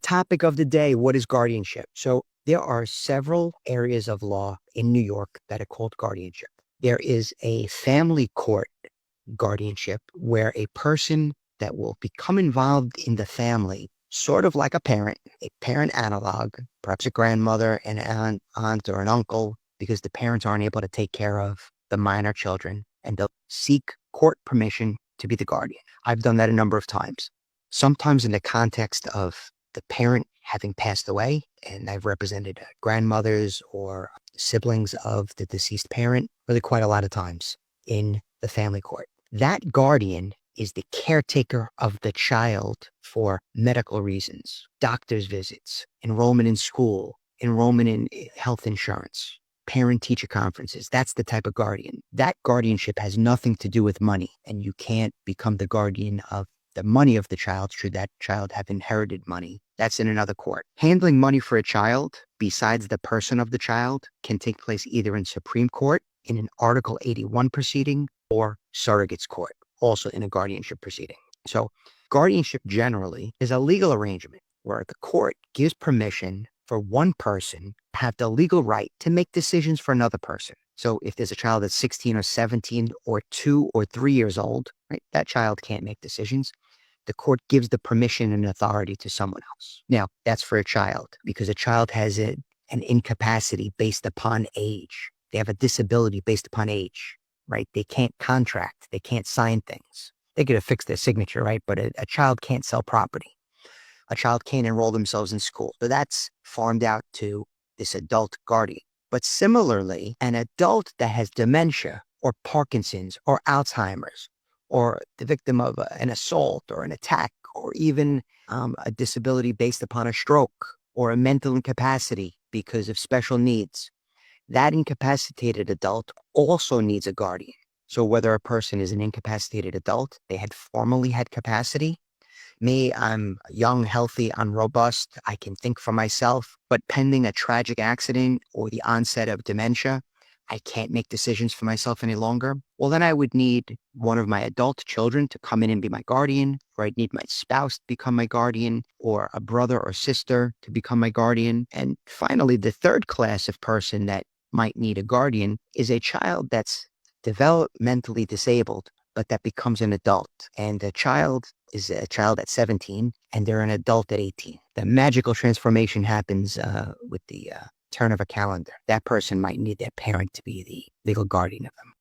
topic of the day, what is guardianship? So there are several areas of law in New York that are called guardianship. There is a family court guardianship where a person that will become involved in the family, sort of like a parent analog, perhaps a grandmother, an aunt or an uncle, because the parents aren't able to take care of the minor children, and they'll seek court permission to be the guardian. I've done that a number of times, sometimes in the context of the parent having passed away, and I've represented grandmothers or siblings of the deceased parent, really quite a lot of times in the family court. That guardian is the caretaker of the child for medical reasons, doctor's visits, enrollment in school, enrollment in health insurance, parent-teacher conferences. That's the type of guardian. That guardianship has nothing to do with money, and you can't become the guardian of the money of the child should that child have inherited money. That's in another court. Handling money for a child, besides the person of the child, can take place either in Supreme Court, in an Article 81 proceeding, or surrogate's court, also in a guardianship proceeding. So guardianship generally is a legal arrangement where the court gives permission for one person to have the legal right to make decisions for another person. So if there's a child that's 16 or 17 or 2 or 3 years old, right, that child can't make decisions. The court gives the permission and authority to someone else. Now, that's for a child because a child has an incapacity based upon age. They have a disability based upon age, right? They can't contract. They can't sign things. They could affix their signature, right? But a child can't sell property. A child can't enroll themselves in school. So that's farmed out to this adult guardian. But similarly, an adult that has dementia or Parkinson's or Alzheimer's or the victim of an assault or an attack or even a disability based upon a stroke or a mental incapacity because of special needs, that incapacitated adult also needs a guardian. So whether a person is an incapacitated adult, they had formerly had capacity. Me, I'm young, healthy, I'm robust, I can think for myself, but pending a tragic accident or the onset of dementia, I can't make decisions for myself any longer. Well, then I would need one of my adult children to come in and be my guardian, or I'd need my spouse to become my guardian, or a brother or sister to become my guardian. And finally, the third class of person that might need a guardian is a child that's developmentally disabled, but that becomes an adult. And the child is a child at 17 and they're an adult at 18. The magical transformation happens with the turn of a calendar. That person might need their parent to be the legal guardian of them.